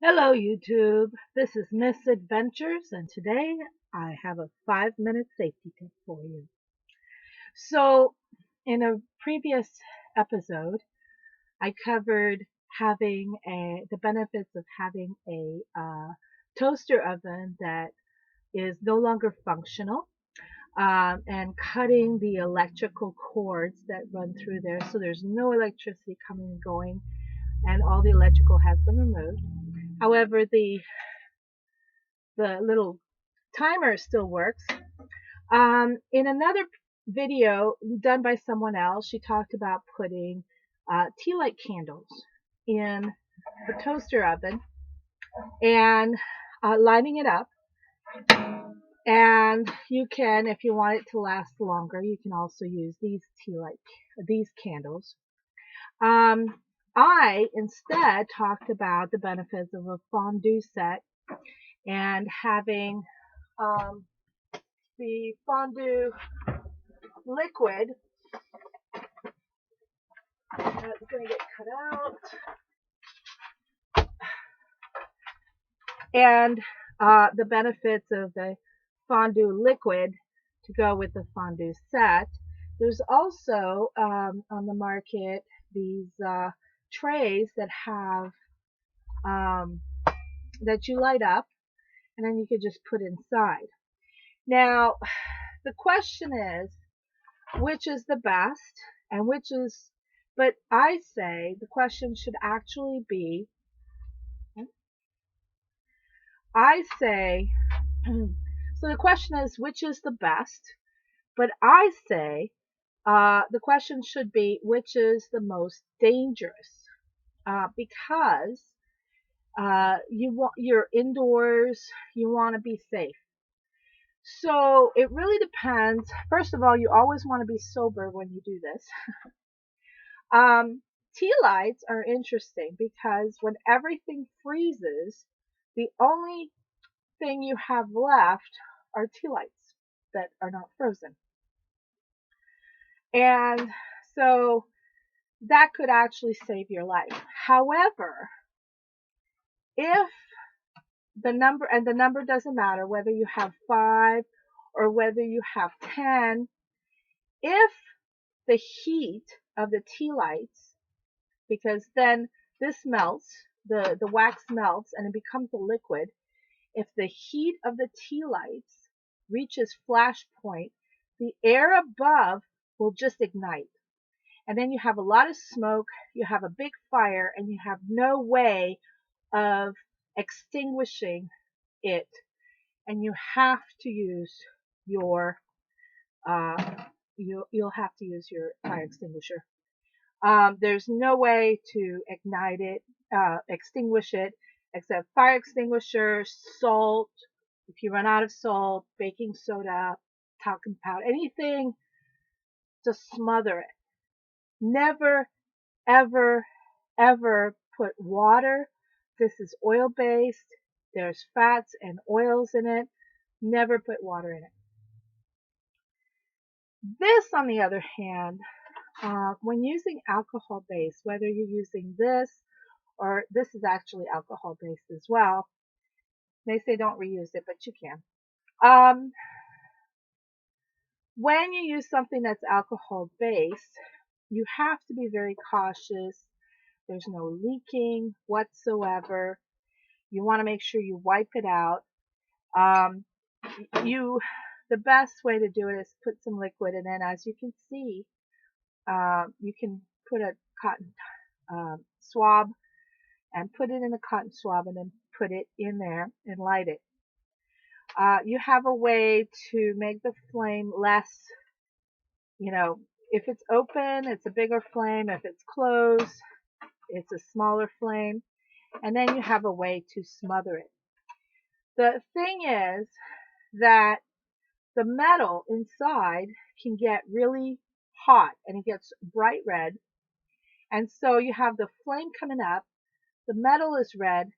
Hello, YouTube. This is Miss Adventures, and today I have a 5-minute safety tip for you. So, in a previous episode, I covered the benefits of having a toaster oven that is no longer functional, and cutting the electrical cords that run through there, so there's no electricity coming and going, and all the electrical has been removed. However, the little timer still works. In another video done by someone else, she talked about putting tea light candles in the toaster oven and lighting it up. And you can, if you want it to last longer, you can also use these candles. I instead talked about the benefits of a fondue set and having um, the fondue liquid that's going to get cut out, and the benefits of the fondue liquid to go with the fondue set. There's also on the market these trays that have that you light up, and then you can just put inside. Now, the question is, which is the best, and which is, but I say the question should actually be, I say, so the question is which is the best, but I say the question should be which is the most dangerous, because you're indoors, you want to be safe. So it really depends. First of all, you always want to be sober when you do this. Tea lights are interesting because when everything freezes, the only thing you have left are tea lights that are not frozen. And so that could actually save your life. However, if the number doesn't matter whether you have 5 or whether you have 10, if the heat of the tea lights, because then this melts, the wax melts and it becomes a liquid. If the heat of the tea lights reaches flash point, the air above will just ignite. And then you have a lot of smoke, you have a big fire, and you have no way of extinguishing it. And you have to use your, you'll have to use your fire extinguisher. There's no way to ignite it, extinguish it, except fire extinguisher, salt. If you run out of salt, baking soda, talcum powder, anything to smother it. Never, ever, ever put water. This is oil based. There's fats and oils in it. Never put water in it. This, on the other hand, when using alcohol based, whether you're using this or this is actually alcohol based as well. They say don't reuse it, but you can. Um, when you use something that's alcohol based, you have to be very cautious. There's no leaking whatsoever. You want to make sure you wipe it out. Um, the best way to do it is put some liquid, and then as you can see, you can put a cotton swab and put it in a cotton swab and then put it in there and light it. You have a way to make the flame less, if it's open, it's a bigger flame. If it's closed, it's a smaller flame. And then you have a way to smother it. The thing is that the metal inside can get really hot and it gets bright red. And so you have the flame coming up, the metal is red,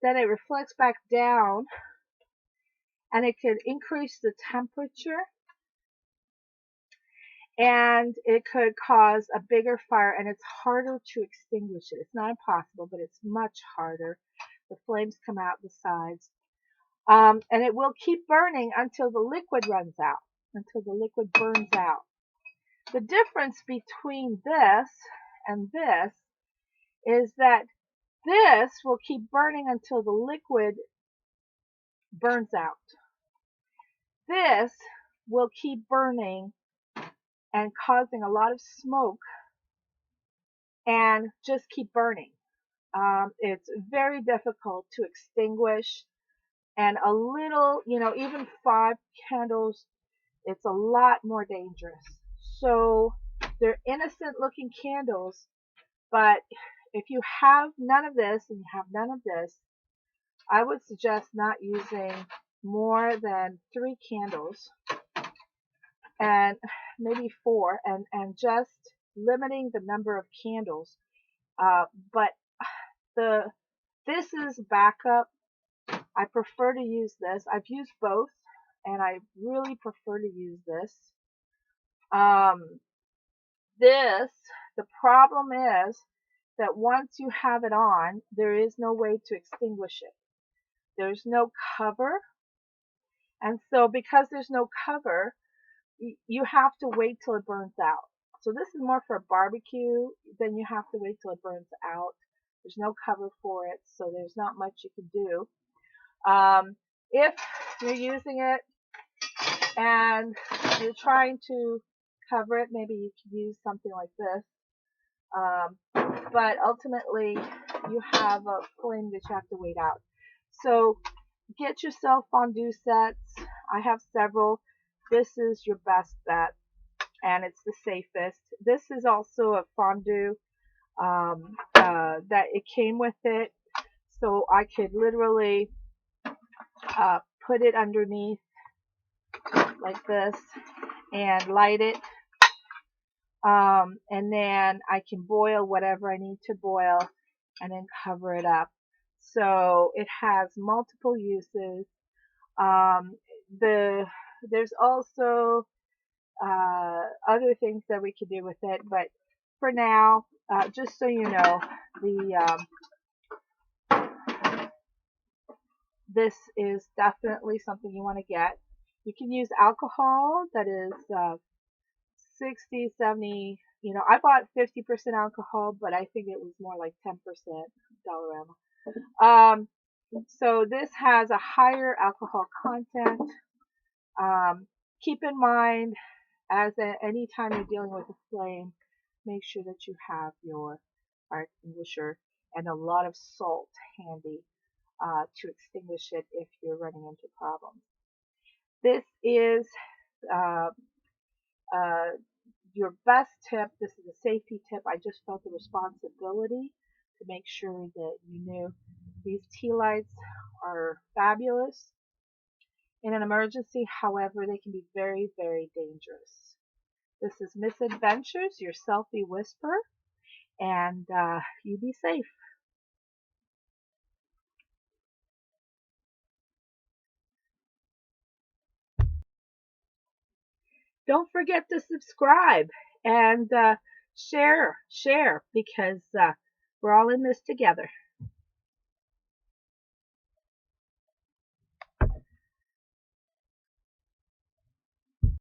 then it reflects back down and it can increase the temperature and it could cause a bigger fire and it's harder to extinguish it. It's not impossible, but it's much harder. The flames come out the sides. And it will keep burning until the liquid runs out, until the liquid burns out. The difference between this and this is that this will keep burning until the liquid burns out. This will keep burning and causing a lot of smoke and just keep burning. It's very difficult to extinguish, and a little, even 5 candles, it's a lot more dangerous. So they're innocent looking candles, but if you have none of this and you have none of this, I would suggest not using more than 3 candles, and maybe 4, and just limiting the number of candles. But this is backup. I prefer to use this. I've used both, and I really prefer to use this. The problem is that once you have it on, there is no way to extinguish it. There's no cover, and so because there's no cover, you have to wait till it burns out. So this is more for a barbecue, then you have to wait till it burns out. There's no cover for it, so there's not much you can do. If you're using it and you're trying to cover it, maybe you could use something like this. But ultimately, you have a flame that you have to wait out. So get yourself fondue sets. I have several. This is your best bet, and it's the safest. This is also a fondue that it came with it, so I could literally put it underneath like this and light it, and then I can boil whatever I need to boil and then cover it up. So it has multiple uses. There's also other things that we could do with it, but for now, just so you know, this is definitely something you want to get. You can use alcohol that is 60, 70, I bought 50% alcohol, but I think it was more like 10% Dollarama. So this has a higher alcohol content. Keep in mind, anytime you're dealing with a flame, make sure that you have your fire extinguisher and a lot of salt handy to extinguish it if you're running into problems. This is your best tip. This is a safety tip. I just felt the responsibility to make sure that you knew these tea lights are fabulous in an emergency. However, they can be very, very dangerous. This is Misadventures, your selfie whisperer, and you be safe. Don't forget to subscribe and share, because we're all in this together.